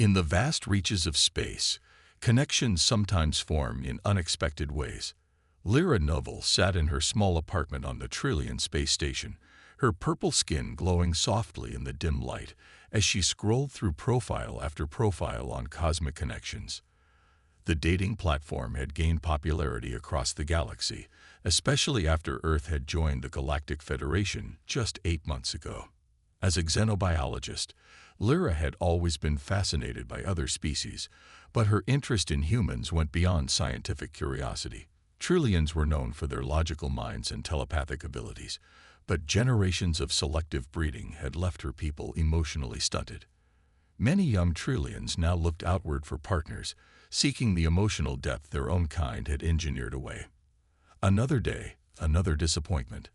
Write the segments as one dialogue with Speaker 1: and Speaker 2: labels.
Speaker 1: In the vast reaches of space, connections sometimes form in unexpected ways. Lyra Novel sat in her small apartment on the Trillion space station, her purple skin glowing softly in the dim light as she scrolled through profile after profile on cosmic connections. The dating platform had gained popularity across the galaxy, especially after Earth had joined the Galactic Federation just 8 months ago. As a xenobiologist, Lyra had always been fascinated by other species, but her interest in humans went beyond scientific curiosity. Trillions were known for their logical minds and telepathic abilities, but generations of selective breeding had left her people emotionally stunted. Many young Trillions now looked outward for partners, seeking the emotional depth their own kind had engineered away. Another day, another disappointment,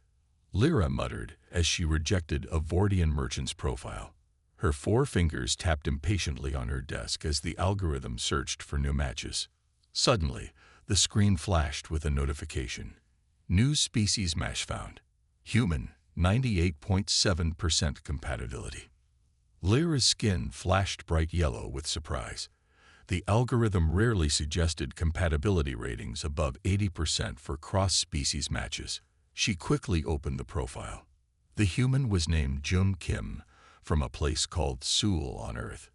Speaker 1: Lyra muttered as she rejected a Vortian merchant's profile. Her 4 fingers tapped impatiently on her desk as the algorithm searched for new matches. Suddenly, the screen flashed with a notification. New species match found. Human, 98.7% compatibility. Lyra's skin flashed bright yellow with surprise. The algorithm rarely suggested compatibility ratings above 80% for cross-species matches. She quickly opened the profile. The human was named Jung Kim, from a place called Seoul on Earth.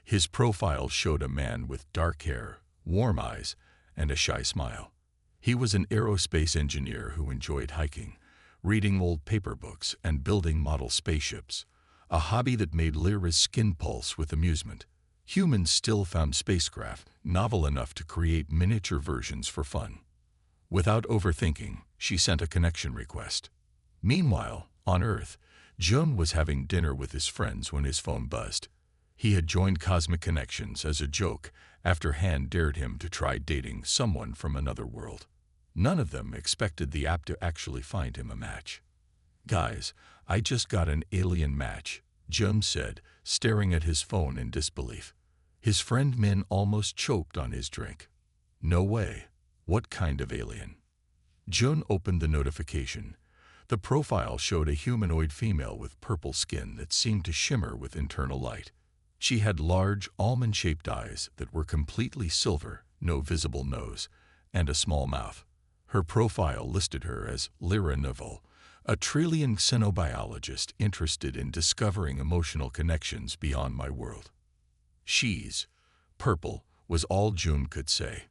Speaker 1: His profile showed a man with dark hair, warm eyes, and a shy smile. He was an aerospace engineer who enjoyed hiking, reading old paper books, and building model spaceships, a hobby that made Lyra's skin pulse with amusement. Humans still found spacecraft novel enough to create miniature versions for fun. Without overthinking, she sent a connection request. Meanwhile, on Earth, Jun was having dinner with his friends when his phone buzzed. He had joined Cosmic Connections as a joke after Han dared him to try dating someone from another world. None of them expected the app to actually find him a match. "Guys, I just got an alien match," Jun said, staring at his phone in disbelief. His friend Min almost choked on his drink. "No way. What kind of alien?" Jun opened the notification. The profile showed a humanoid female with purple skin that seemed to shimmer with internal light. She had large, almond-shaped eyes that were completely silver, no visible nose, and a small mouth. Her profile listed her as Lyra Novel, a Trillion xenobiologist interested in discovering emotional connections beyond my world. "She's purple," was all Jun could say.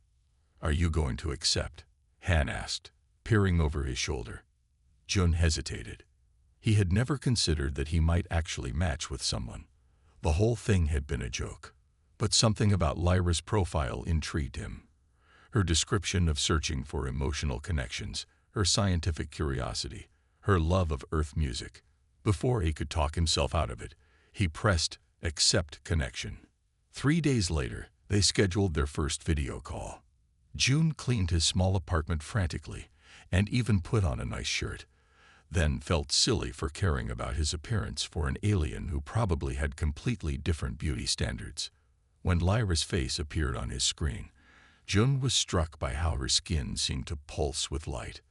Speaker 1: "Are you going to accept?" Han asked, peering over his shoulder. Jun hesitated. He had never considered that he might actually match with someone. The whole thing had been a joke. But something about Lyra's profile intrigued him. Her description of searching for emotional connections, her scientific curiosity, her love of Earth music. Before he could talk himself out of it, he pressed Accept Connection. 3 days later, they scheduled their first video call. Jun cleaned his small apartment frantically and even put on a nice shirt, then felt silly for caring about his appearance for an alien who probably had completely different beauty standards. When Lyra's face appeared on his screen, Jun was struck by how her skin seemed to pulse with light.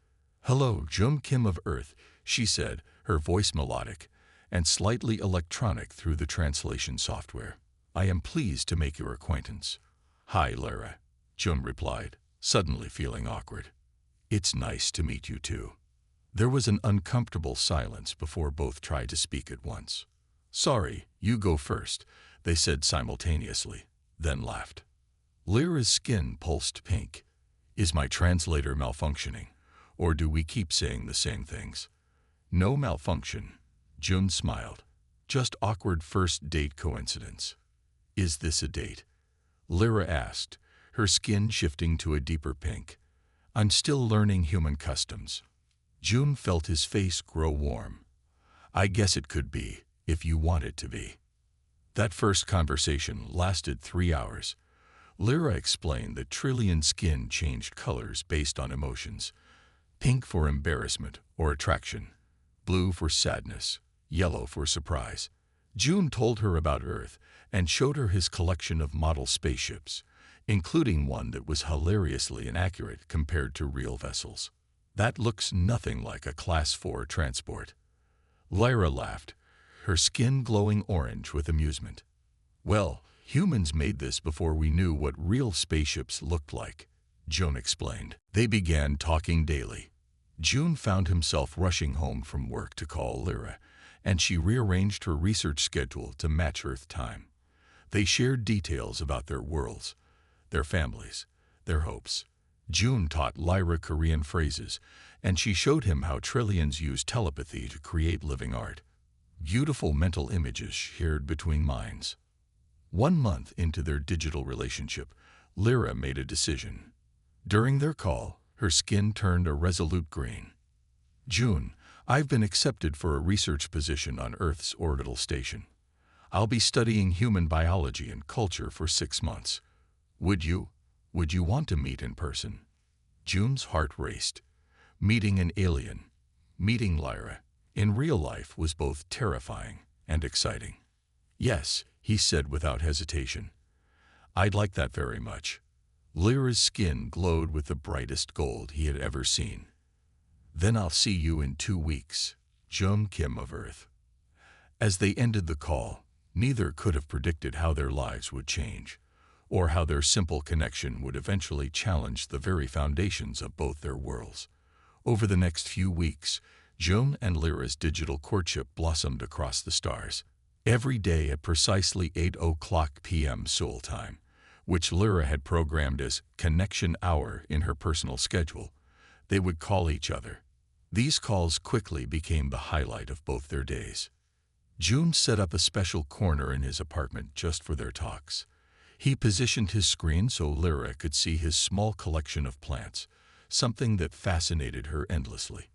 Speaker 1: "Hello, Jung Kim of Earth," she said, her voice melodic and slightly electronic through the translation software. "I am pleased to make your acquaintance." "Hi, Lyra," Jun replied, suddenly feeling awkward. "It's nice to meet you too." There was an uncomfortable silence before both tried to speak at once. "Sorry, you go first," they said simultaneously, then laughed. Lyra's skin pulsed pink. "Is my translator malfunctioning, or do we keep saying the same things?" "No malfunction," Jun smiled. "Just awkward first date coincidence." "Is this a date?" Lyra asked, her skin shifting to a deeper pink. "I'm still learning human customs." Jun felt his face grow warm. "I guess it could be, if you want it to be." That first conversation lasted 3 hours. Lyra explained that Trillion skin changed colors based on emotions. Pink for embarrassment or attraction, blue for sadness, yellow for surprise. Jun told her about Earth and showed her his collection of model spaceships, including one that was hilariously inaccurate compared to real vessels. "That looks nothing like a Class 4 transport." Lyra laughed, her skin glowing orange with amusement. "Well, Humans made this before we knew what real spaceships looked like, June explained. They began talking daily. June found himself rushing home from work to call Lyra, and she rearranged her research schedule to match Earth time. They shared details about their worlds, their families, their hopes. June taught Lyra Korean phrases, and she showed him how trillions use telepathy to create living art. Beautiful mental images shared between minds. 1 month into their digital relationship, Lyra made a decision. During their call, her skin turned a resolute green. June, I've been accepted for a research position on Earth's orbital station. I'll be studying human biology and culture for 6 months. Would you want to meet in person? June's heart raced. Meeting an alien, meeting Lyra, in real life was both terrifying and exciting. Yes, he said without hesitation. I'd like that very much. Lyra's skin glowed with the brightest gold he had ever seen. Then I'll see you in 2 weeks, June Kim of Earth. As they ended the call, neither could have predicted how their lives would change, or how their simple connection would eventually challenge the very foundations of both their worlds. Over the next few weeks, June and Lyra's digital courtship blossomed across the stars. Every day at precisely 8:00 p.m. Seoul time, which Lyra had programmed as connection hour in her personal schedule, they would call each other. These calls quickly became the highlight of both their days. June set up a special corner in his apartment just for their talks. He positioned his screen so Lyra could see his small collection of plants, something that fascinated her endlessly.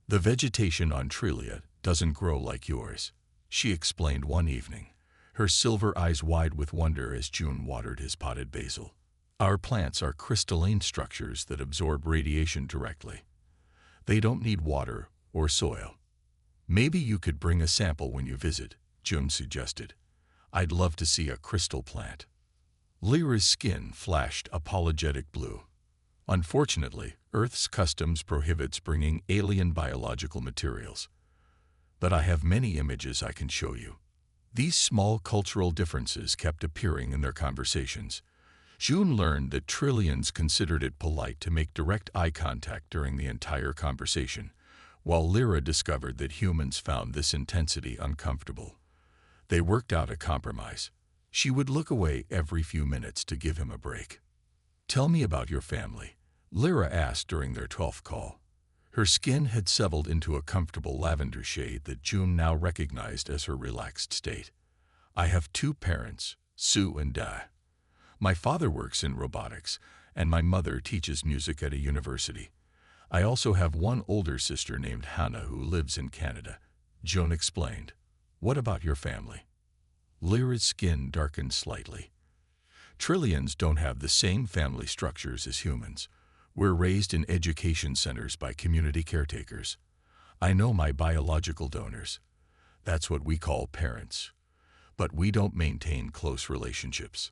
Speaker 1: The vegetation on Trilia doesn't grow like yours, she explained one evening, her silver eyes wide with wonder as June watered his potted basil. Our plants are crystalline structures that absorb radiation directly. They don't need water or soil. Maybe you could bring a sample when you visit, June suggested. I'd love to see a crystal plant. Lyra's skin flashed apologetic blue. Unfortunately, Earth's customs prohibits bringing alien biological materials. But I have many images I can show you. These small cultural differences kept appearing in their conversations. June learned that trillions considered it polite to make direct eye contact during the entire conversation, while Lyra discovered that humans found this intensity uncomfortable. They worked out a compromise. She would look away every few minutes to give him a break. Tell me about your family, Lyra asked during their 12th call. Her skin had settled into a comfortable lavender shade that June now recognized as her relaxed state. I have 2 parents, Sue and Da. My father works in robotics, and my mother teaches music at a university. I also have one older sister named Hannah who lives in Canada, June explained. What about your family? Lyra's skin darkened slightly. Trillions don't have the same family structures as humans. We're raised in education centers by community caretakers. I know my biological donors. That's what we call parents. But we don't maintain close relationships.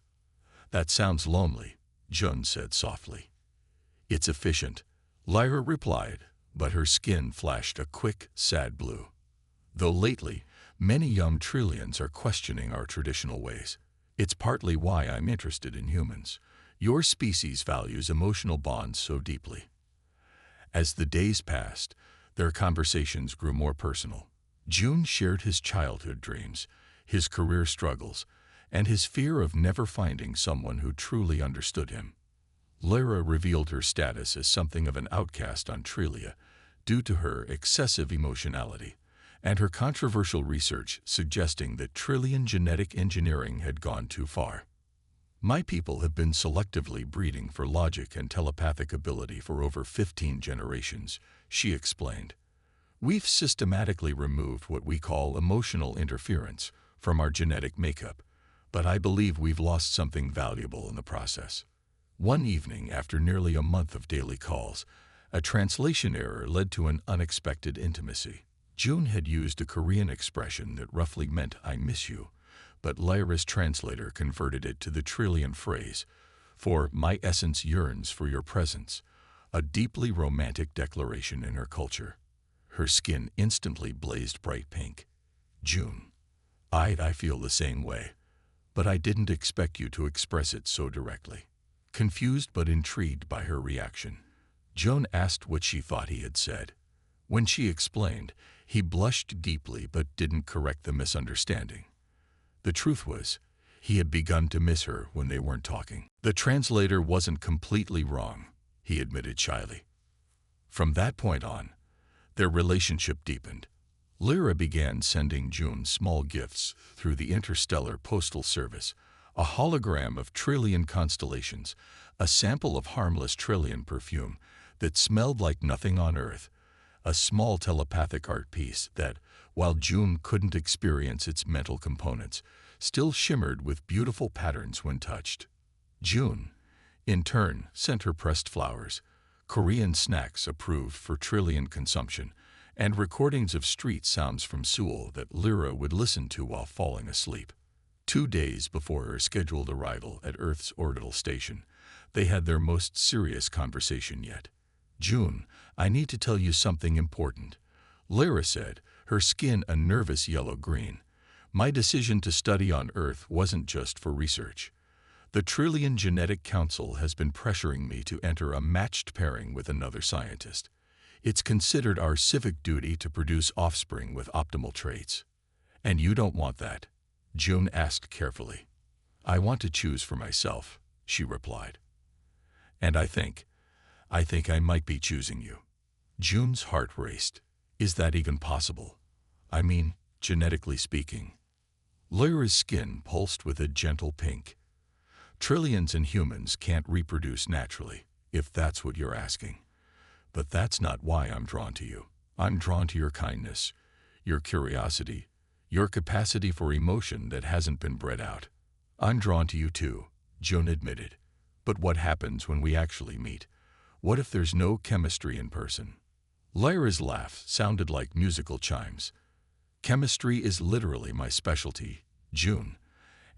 Speaker 1: That sounds lonely, June said softly. It's efficient, Lyra replied, but her skin flashed a quick, sad blue. Though lately, many young trillions are questioning our traditional ways. It's partly why I'm interested in humans. Your species values emotional bonds so deeply. As the days passed, their conversations grew more personal. June shared his childhood dreams, his career struggles, and his fear of never finding someone who truly understood him. Lyra revealed her status as something of an outcast on Trilia due to her excessive emotionality, and her controversial research suggesting that Trillian genetic engineering had gone too far. My people have been selectively breeding for logic and telepathic ability for over 15 generations, she explained. We've systematically removed what we call emotional interference from our genetic makeup, but I believe we've lost something valuable in the process. One evening, after nearly a month of daily calls, a translation error led to an unexpected intimacy. June had used a Korean expression that roughly meant "I miss you," but Lyra's translator converted it to the Trillian phrase, "For my essence yearns for your presence," a deeply romantic declaration in her culture. Her skin instantly blazed bright pink. June. I feel the same way. but I didn't expect you to express it so directly. Confused but intrigued by her reaction, Joan asked what she thought he had said. When she explained, he blushed deeply but didn't correct the misunderstanding. The truth was, he had begun to miss her when they weren't talking. The translator wasn't completely wrong, he admitted shyly. From that point on, their relationship deepened. Lyra began sending June small gifts through the interstellar postal service, a hologram of trillion constellations, a sample of harmless trillion perfume that smelled like nothing on Earth, a small telepathic art piece that, while June couldn't experience its mental components, still shimmered with beautiful patterns when touched. June, in turn, sent her pressed flowers, Korean snacks approved for trillion consumption, and recordings of street sounds from Seoul that Lyra would listen to while falling asleep. 2 days before her scheduled arrival at Earth's orbital station, they had their most serious conversation yet. "June, I need to tell you something important," Lyra said, her skin a nervous yellow-green. "My decision to study on Earth wasn't just for research. The Trillion Genetic Council has been pressuring me to enter a matched pairing with another scientist. It's considered our civic duty to produce offspring with optimal traits. And you don't want that?" June asked carefully. "I want to choose for myself," she replied. "And I think I might be choosing you." June's heart raced. "Is that even possible? I mean, genetically speaking." Lyra's skin pulsed with a gentle pink. "Trillions and humans can't reproduce naturally, if that's what you're asking. But that's not why I'm drawn to you. I'm drawn to your kindness, your curiosity, your capacity for emotion that hasn't been bred out." "I'm drawn to you too," June admitted. "But what happens when we actually meet? What if there's no chemistry in person?" Lyra's laugh sounded like musical chimes. "Chemistry is literally my specialty, June,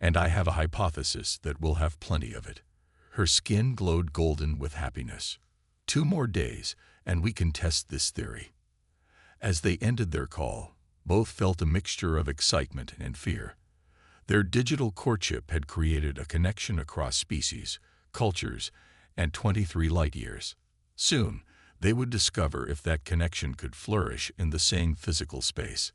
Speaker 1: and I have a hypothesis that we'll have plenty of it." Her skin glowed golden with happiness. 2 more days, and we can test this theory." As they ended their call, both felt a mixture of excitement and fear. Their digital courtship had created a connection across species, cultures, and 23 light-years. Soon, they would discover if that connection could flourish in the same physical space.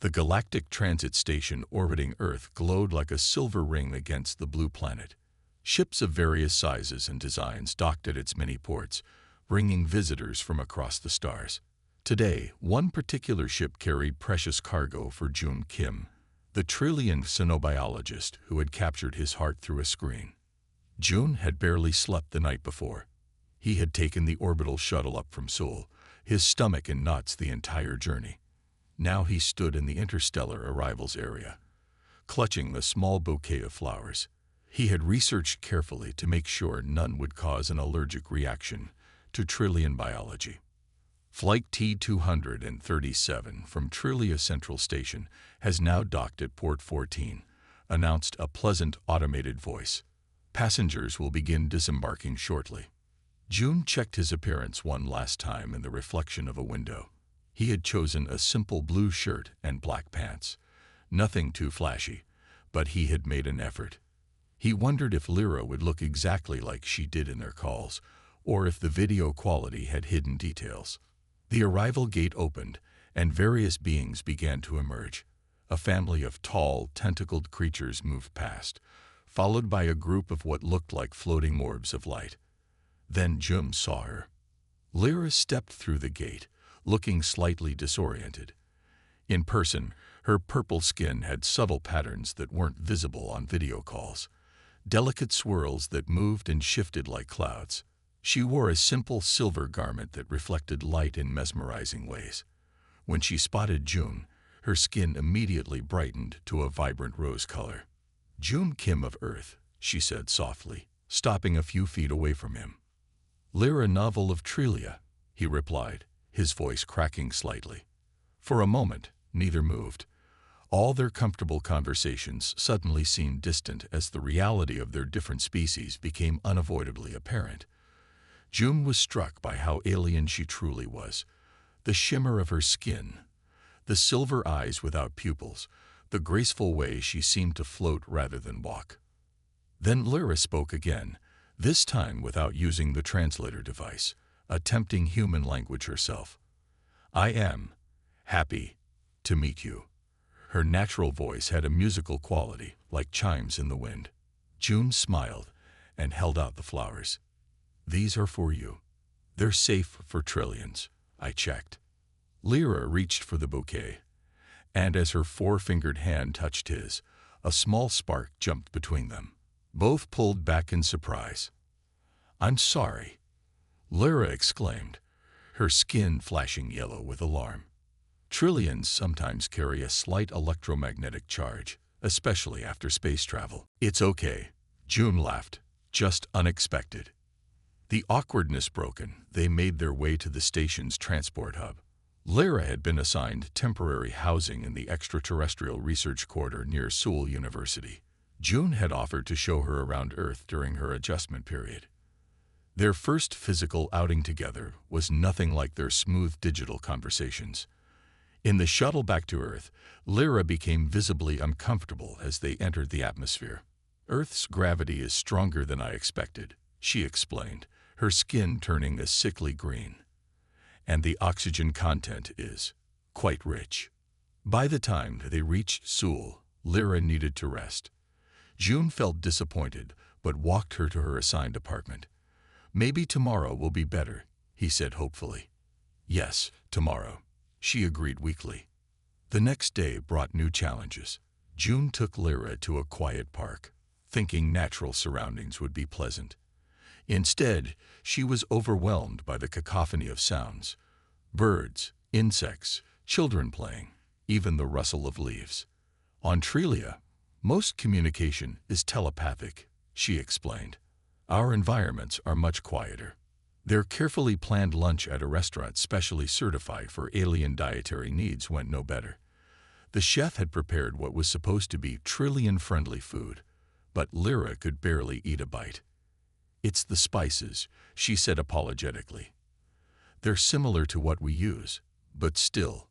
Speaker 1: The galactic transit station orbiting Earth glowed like a silver ring against the blue planet. Ships of various sizes and designs docked at its many ports, bringing visitors from across the stars. Today, one particular ship carried precious cargo for Jun Kim, the trillion xenobiologist who had captured his heart through a screen. Jun had barely slept the night before. He had taken the orbital shuttle up from Seoul, his stomach in knots the entire journey. Now he stood in the interstellar arrivals area, clutching the small bouquet of flowers. He had researched carefully to make sure none would cause an allergic reaction to trillion biology. Flight T-237 from Trillia Central Station has now docked at Port 14, announced a pleasant automated voice. Passengers will begin disembarking shortly. Jun checked his appearance one last time in the reflection of a window. He had chosen a simple blue shirt and black pants. Nothing too flashy, but he had made an effort. He wondered if Lyra would look exactly like she did in their calls, or if the video quality had hidden details. The arrival gate opened, and various beings began to emerge. A family of tall, tentacled creatures moved past, followed by a group of what looked like floating orbs of light. Then Jun saw her. Lyra stepped through the gate, looking slightly disoriented. In person, her purple skin had subtle patterns that weren't visible on video calls, delicate swirls that moved and shifted like clouds. She wore a simple silver garment that reflected light in mesmerizing ways. When she spotted Jun, her skin immediately brightened to a vibrant rose color. "Jun Kim of Earth," she said softly, stopping a few feet away from him. "Lyra Novel of Trillia," he replied, his voice cracking slightly. For a moment, neither moved. All their comfortable conversations suddenly seemed distant as the reality of their different species became unavoidably apparent. Jun was struck by how alien she truly was. The shimmer of her skin, the silver eyes without pupils, the graceful way she seemed to float rather than walk. Then Lyra spoke again, this time without using the translator device, attempting human language herself. "I am happy to meet you." Her natural voice had a musical quality, like chimes in the wind. June smiled and held out the flowers. "These are for you. They're safe for trillions," I checked. Lyra reached for the bouquet, and as her four-fingered hand touched his, a small spark jumped between them. Both pulled back in surprise. "I'm sorry," Lyra exclaimed, her skin flashing yellow with alarm. Trillions sometimes carry a slight electromagnetic charge, especially after space travel. "It's okay," June laughed, "just unexpected." The awkwardness broken, they made their way to the station's transport hub. Lyra had been assigned temporary housing in the extraterrestrial research quarter near Seoul University. June had offered to show her around Earth during her adjustment period. Their first physical outing together was nothing like their smooth digital conversations. In the shuttle back to Earth, Lyra became visibly uncomfortable as they entered the atmosphere. "Earth's gravity is stronger than I expected," she explained, her skin turning a sickly green. "And the oxygen content is quite rich." By the time they reached Seoul, Lyra needed to rest. June felt disappointed, but walked her to her assigned apartment. "Maybe tomorrow will be better," he said hopefully. "Yes, tomorrow," she agreed weakly. The next day brought new challenges. June took Lyra to a quiet park, thinking natural surroundings would be pleasant. Instead, she was overwhelmed by the cacophony of sounds. Birds, insects, children playing, even the rustle of leaves. "On Trelia, most communication is telepathic," she explained. "Our environments are much quieter. Their carefully planned lunch at a restaurant specially certified for alien dietary needs went no better. The chef had prepared what was supposed to be trillion-friendly food, but Lyra could barely eat a bite. "It's the spices," she said apologetically. "They're similar to what we use, but still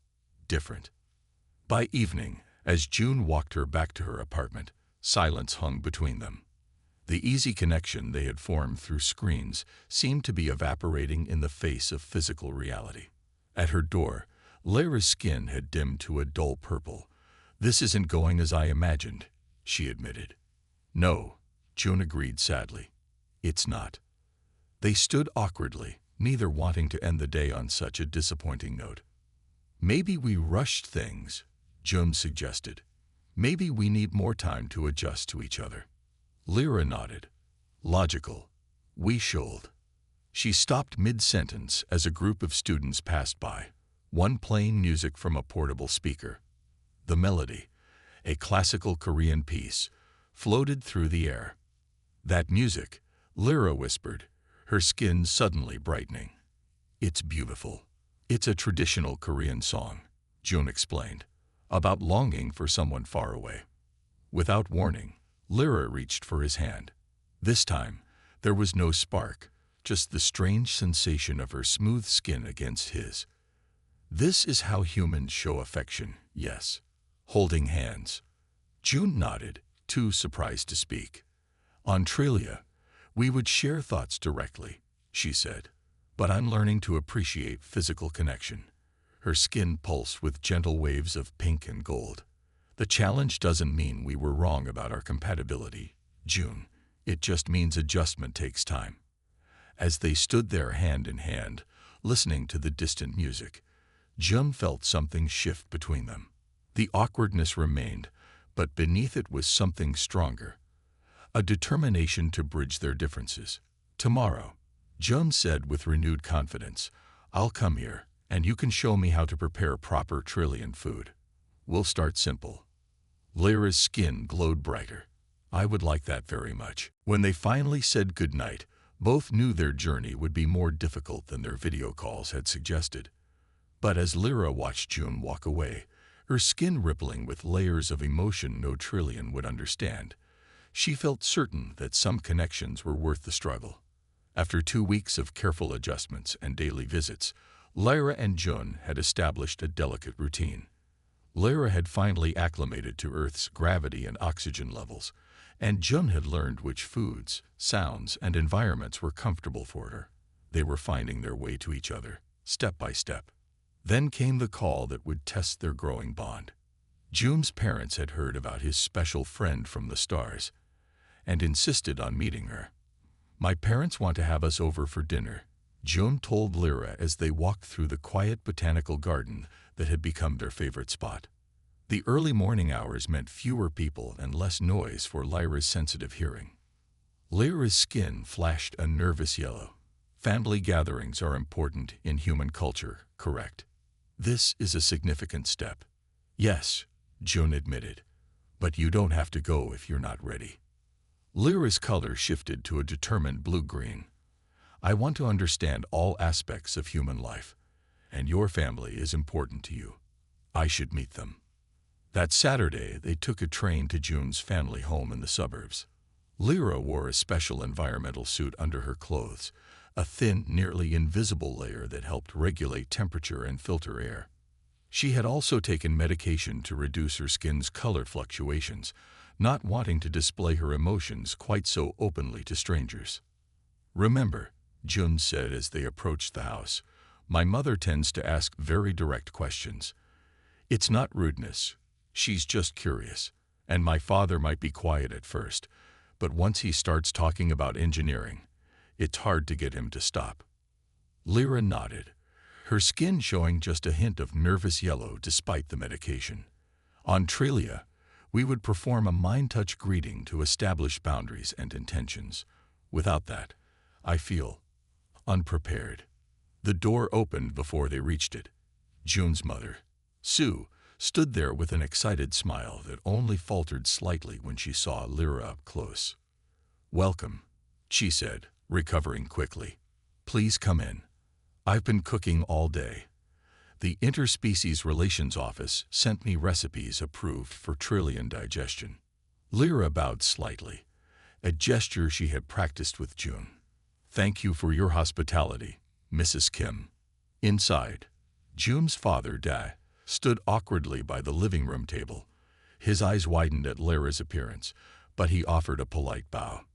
Speaker 1: different." By evening, as June walked her back to her apartment, silence hung between them. The easy connection they had formed through screens seemed to be evaporating in the face of physical reality. At her door, Lyra's skin had dimmed to a dull purple. "This isn't going as I imagined," she admitted. "No," June agreed sadly. "It's not." They stood awkwardly, neither wanting to end the day on such a disappointing note. "Maybe we rushed things," June suggested. "Maybe we need more time to adjust to each other." Lyra nodded. "Logical. We should." She stopped mid-sentence as a group of students passed by, one playing music from a portable speaker. The melody, a classical Korean piece, floated through the air. "That music," Lyra whispered, her skin suddenly brightening. "It's beautiful." "It's a traditional Korean song," June explained, "about longing for someone far away." Without warning, Lyra reached for his hand. This time, there was no spark, just the strange sensation of her smooth skin against his. "This is how humans show affection, yes. Holding hands." June nodded, too surprised to speak. "On Trelia, we would share thoughts directly," she said. "But I'm learning to appreciate physical connection." Her skin pulsed with gentle waves of pink and gold. "The challenge doesn't mean we were wrong about our compatibility, June. It just means adjustment takes time." As they stood there hand in hand, listening to the distant music, June felt something shift between them. The awkwardness remained, but beneath it was something stronger. A determination to bridge their differences. "Tomorrow," June said with renewed confidence, "I'll come here, and you can show me how to prepare proper trillion food. We'll start simple." Lyra's skin glowed brighter. "I would like that very much." When they finally said goodnight, both knew their journey would be more difficult than their video calls had suggested. But as Lyra watched June walk away, her skin rippling with layers of emotion no trillion would understand, she felt certain that some connections were worth the struggle. After 2 weeks of careful adjustments and daily visits, Lyra and June had established a delicate routine. Lyra had finally acclimated to Earth's gravity and oxygen levels, and June had learned which foods, sounds, and environments were comfortable for her. They were finding their way to each other, step by step. Then came the call that would test their growing bond. June's parents had heard about his special friend from the stars and insisted on meeting her. "My parents want to have us over for dinner," June told Lyra as they walked through the quiet botanical garden that had become their favorite spot. The early morning hours meant fewer people and less noise for Lyra's sensitive hearing. Lyra's skin flashed a nervous yellow. "Family gatherings are important in human culture, correct? This is a significant step." "Yes," June admitted, "but you don't have to go if you're not ready." Lyra's color shifted to a determined blue-green. "I want to understand all aspects of human life, and your family is important to you. I should meet them." That Saturday, they took a train to June's family home in the suburbs. Lyra wore a special environmental suit under her clothes, a thin, nearly invisible layer that helped regulate temperature and filter air. She had also taken medication to reduce her skin's color fluctuations, not wanting to display her emotions quite so openly to strangers. "Remember," June said as they approached the house, "my mother tends to ask very direct questions. It's not rudeness. She's just curious, and my father might be quiet at first, but once he starts talking about engineering, it's hard to get him to stop." Lyra nodded, her skin showing just a hint of nervous yellow despite the medication. "On Trilia, we would perform a mind-touch greeting to establish boundaries and intentions. Without that, I feel unprepared." The door opened before they reached it. June's mother, Sue, stood there with an excited smile that only faltered slightly when she saw Lyra up close. "Welcome," she said, recovering quickly. "Please come in. I've been cooking all day. The Interspecies Relations Office sent me recipes approved for trillion digestion." Lyra bowed slightly, a gesture she had practiced with June. "Thank you for your hospitality, Mrs. Kim." Inside, June's father, Da, stood awkwardly by the living room table. His eyes widened at Lyra's appearance, but he offered a polite bow.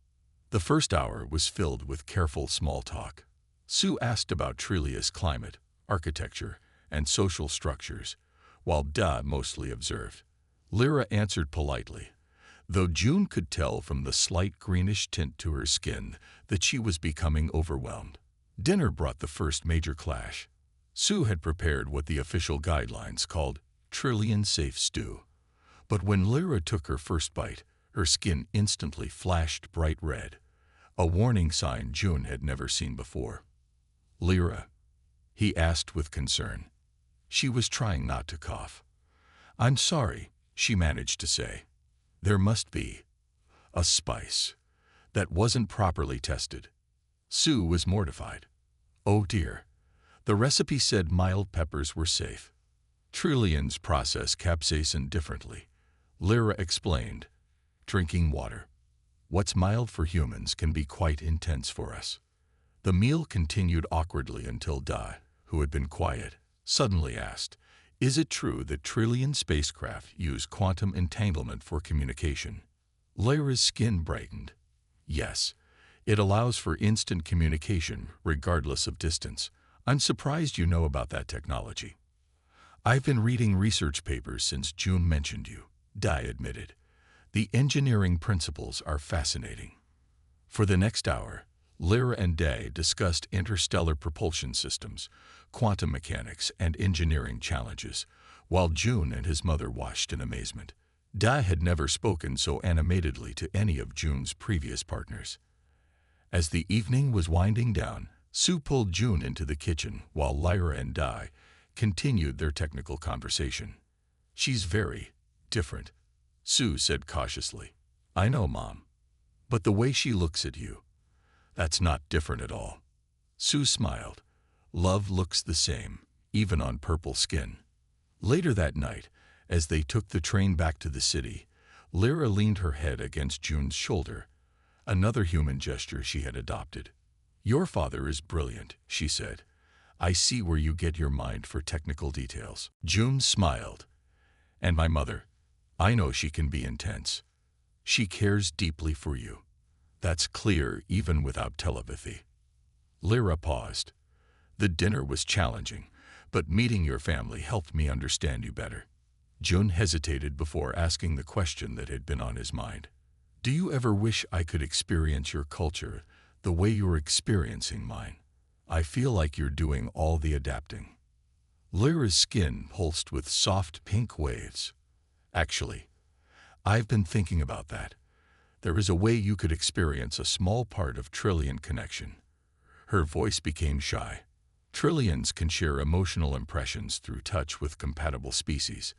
Speaker 1: The first hour was filled with careful small talk. Sue asked about Trilia's climate, architecture, and social structures, while Da mostly observed. Lyra answered politely, though June could tell from the slight greenish tint to her skin that she was becoming overwhelmed. Dinner brought the first major clash. Sue had prepared what the official guidelines called trillion-safe stew. But when Lyra took her first bite, her skin instantly flashed bright red, a warning sign June had never seen before. "Lyra?" he asked with concern. She was trying not to cough. "I'm sorry," she managed to say. "There must be a spice that wasn't properly tested." Sue was mortified. "Oh dear. The recipe said mild peppers were safe." "Trillions process capsaicin differently," Lyra explained. "Drinking water. What's mild for humans can be quite intense for us." The meal continued awkwardly until Da, who had been quiet, suddenly asked, "Is it true that trillion spacecraft use quantum entanglement for communication?" Lyra's skin brightened. "Yes, it allows for instant communication regardless of distance. I'm surprised you know about that technology." "I've been reading research papers since June mentioned you," Da admitted. "The engineering principles are fascinating." For the next hour, Lyra and Da discussed interstellar propulsion systems, quantum mechanics, and engineering challenges, while June and his mother watched in amazement. Da had never spoken so animatedly to any of June's previous partners. As the evening was winding down, Sue pulled June into the kitchen while Lyra and Da continued their technical conversation. "She's very different," Sue said cautiously. "I know, Mom. But the way she looks at you, that's not different at all." Sue smiled. "Love looks the same, even on purple skin." Later that night, as they took the train back to the city, Lyra leaned her head against June's shoulder, another human gesture she had adopted. "Your father is brilliant," she said. "I see where you get your mind for technical details." June smiled, And my mother, I know she can be intense. She cares deeply for you. That's clear even without telepathy." Lyra paused. "The dinner was challenging, but meeting your family helped me understand you better." Jun hesitated before asking the question that had been on his mind. "Do you ever wish I could experience your culture the way you're experiencing mine? I feel like you're doing all the adapting." Lyra's skin pulsed with soft pink waves. "Actually, I've been thinking about that. There is a way you could experience a small part of Trillian connection." Her voice became shy. "Trillians can share emotional impressions through touch with compatible species.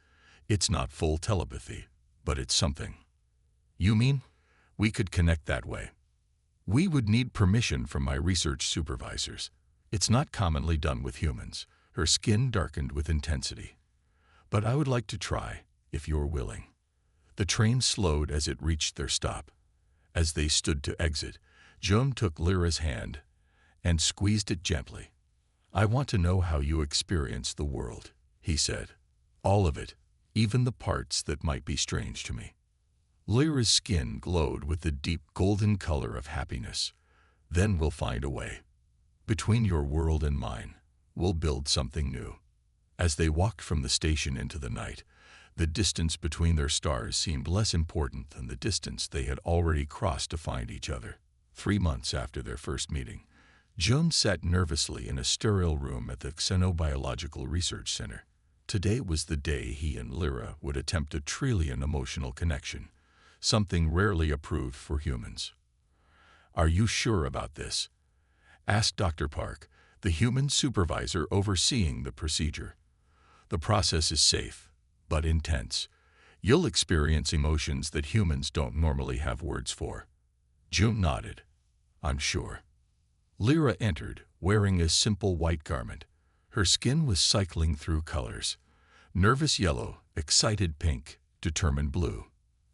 Speaker 1: It's not full telepathy, but it's something." "You mean we could connect that way?" "We would need permission from my research supervisors. It's not commonly done with humans." Her skin darkened with intensity. "But I would like to try, if you're willing." The train slowed as it reached their stop. As they stood to exit, Jun took Lyra's hand and squeezed it gently. "I want to know how you experience the world," he said. "All of it, even the parts that might be strange to me." Lyra's skin glowed with the deep golden color of happiness. "Then we'll find a way. Between your world and mine, we'll build something new." As they walked from the station into the night, the distance between their stars seemed less important than the distance they had already crossed to find each other. 3 months after their first meeting, Jun sat nervously in a sterile room at the Xenobiological Research Center. Today was the day he and Lyra would attempt a Trillian emotional connection, something rarely approved for humans. "Are you sure about this?" asked Dr. Park, the human supervisor overseeing the procedure. "The process is safe, but intense. You'll experience emotions that humans don't normally have words for." Jun nodded. "I'm sure." Lyra entered, wearing a simple white garment. Her skin was cycling through colors: nervous yellow, excited pink, determined blue.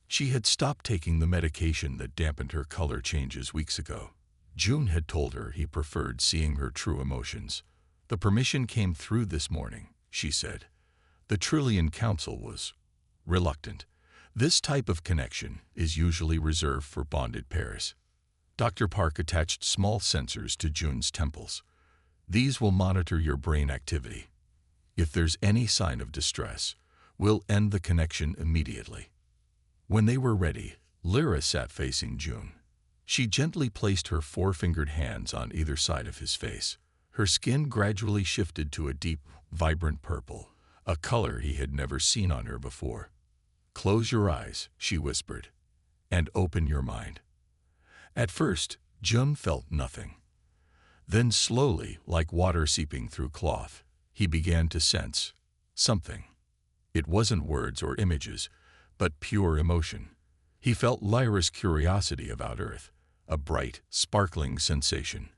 Speaker 1: She had stopped taking the medication that dampened her color changes weeks ago. Jun had told her he preferred seeing her true emotions. "The permission came through this morning," she said. The Trillian Council was reluctant. This type of connection is usually reserved for bonded pairs. Dr. Park attached small sensors to Jun's temples. "These will monitor your brain activity. If there's any sign of distress, we'll end the connection immediately." When they were ready, Lyra sat facing Jun. She gently placed her four-fingered hands on either side of his face. Her skin gradually shifted to a deep, vibrant purple, a color he had never seen on her before. "Close your eyes," she whispered, "and open your mind." At first, Jun felt nothing. Then slowly, like water seeping through cloth, he began to sense something. It wasn't words or images, but pure emotion. He felt Lyra's curiosity about Earth, a bright, sparkling sensation.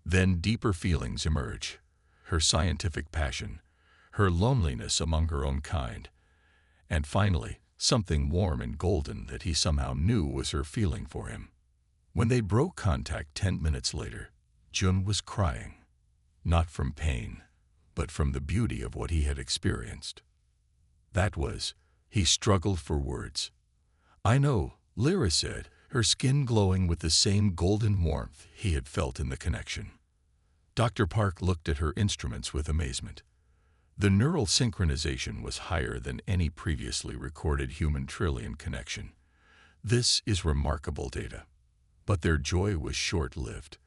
Speaker 1: Then deeper feelings emerge: her scientific passion, her loneliness among her own kind, and finally, something warm and golden that he somehow knew was her feeling for him. When they broke contact 10 minutes later, Jun was crying, not from pain, but from the beauty of what he had experienced. He struggled for words. "I know," Lyra said, her skin glowing with the same golden warmth he had felt in the connection. Dr. Park looked at her instruments with amazement. The neural synchronization was higher than any previously recorded human Trillian connection. "This is remarkable data." But their joy was short-lived.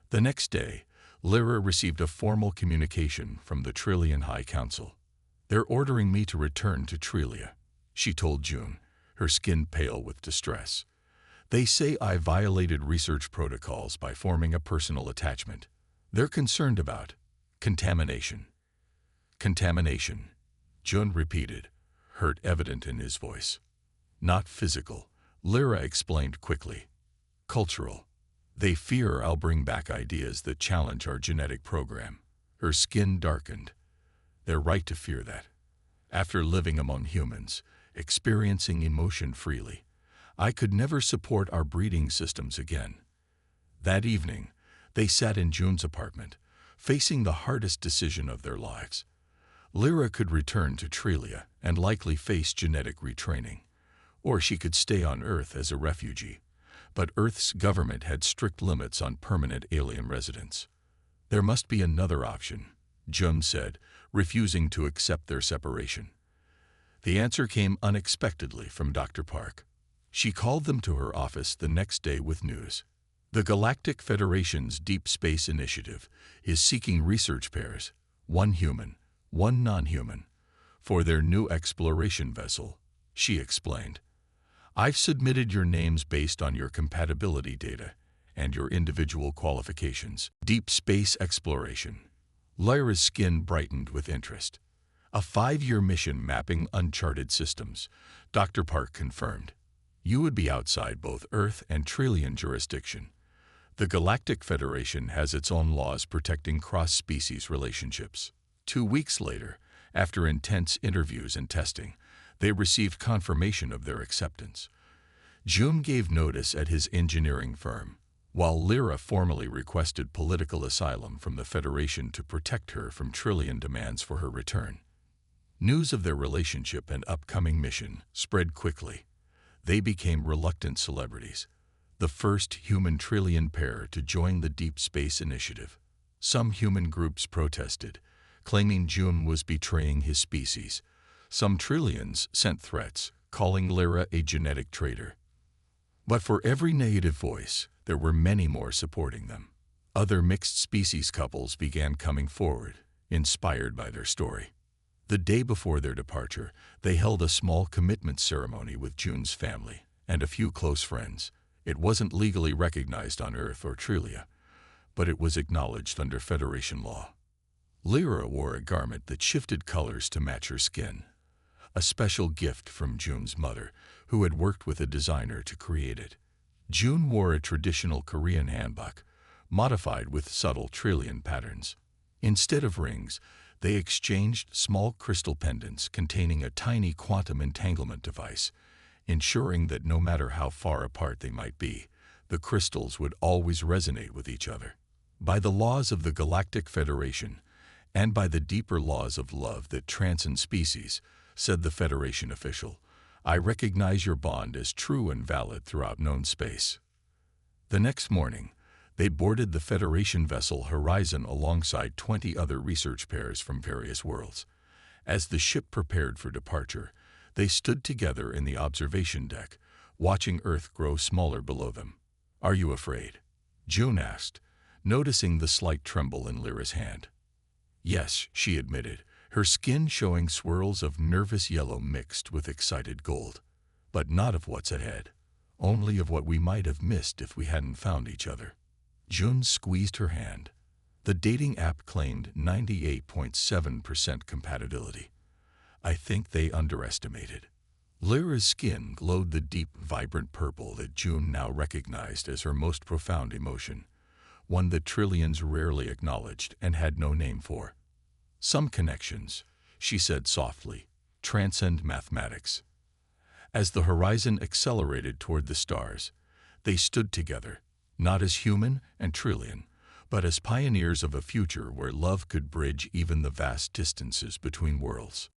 Speaker 1: The next day, Lyra received a formal communication from the Trillian High Council. "They're ordering me to return to Trilia," she told Jun, her skin pale with distress. "They say I violated research protocols by forming a personal attachment. They're concerned about contamination." "Contamination," Jun repeated, hurt evident in his voice. "Not physical," Lyra explained quickly. "Cultural. They fear I'll bring back ideas that challenge our genetic program." Her skin darkened. "They're right to fear that. After living among humans, experiencing emotion freely, I could never support our breeding systems again." That evening, they sat in Jun's apartment, facing the hardest decision of their lives. Lyra could return to Trilia and likely face genetic retraining. Or she could stay on Earth as a refugee. But Earth's government had strict limits on permanent alien residence. There must be another option, Jun said, refusing to accept their separation. The answer came unexpectedly from Dr. Park. She called them to her office the next day with news. The Galactic Federation's Deep Space Initiative is seeking research pairs, one human, one non-human, for their new exploration vessel, she explained. I've submitted your names based on your compatibility data and your individual qualifications. Deep space exploration. Lyra's skin brightened with interest. A 5-year mission mapping uncharted systems, Dr. Park confirmed. You would be outside both Earth and Trillian jurisdiction. The Galactic Federation has its own laws protecting cross-species relationships. 2 weeks later, after intense interviews and testing, they received confirmation of their acceptance. Jun gave notice at his engineering firm, while Lyra formally requested political asylum from the Federation to protect her from Trillian demands for her return. News of their relationship and upcoming mission spread quickly. They became reluctant celebrities, the first human Trillian pair to join the Deep Space Initiative. Some human groups protested, claiming Jun was betraying his species. Some Trillians sent threats, calling Lyra a genetic traitor. But for every negative voice, there were many more supporting them. Other mixed-species couples began coming forward, inspired by their story. The day before their departure, they held a small commitment ceremony with Jun's family and a few close friends. It wasn't legally recognized on Earth or Trillia, but it was acknowledged under Federation law. Lyra wore a garment that shifted colors to match her skin, a special gift from Jun's mother, who had worked with a designer to create it. Jun wore a traditional Korean hanbok, modified with subtle Trillian patterns. Instead of rings, they exchanged small crystal pendants containing a tiny quantum entanglement device, ensuring that no matter how far apart they might be, the crystals would always resonate with each other. By the laws of the Galactic Federation, and by the deeper laws of love that transcend species, said the Federation official, I recognize your bond as true and valid throughout known space. The next morning, they boarded the Federation vessel Horizon alongside 20 other research pairs from various worlds. As the ship prepared for departure, they stood together in the observation deck, watching Earth grow smaller below them. Are you afraid? Jun asked, noticing the slight tremble in Lyra's hand. Yes, she admitted, her skin showing swirls of nervous yellow mixed with excited gold. But not of what's ahead, only of what we might have missed if we hadn't found each other. Jun squeezed her hand. The dating app claimed 98.7% compatibility. I think they underestimated. Lyra's skin glowed the deep, vibrant purple that Jun now recognized as her most profound emotion, one that Trillians rarely acknowledged and had no name for. Some connections, she said softly, transcend mathematics. As the horizon accelerated toward the stars, they stood together, not as human and Trillian, but as pioneers of a future where love could bridge even the vast distances between worlds.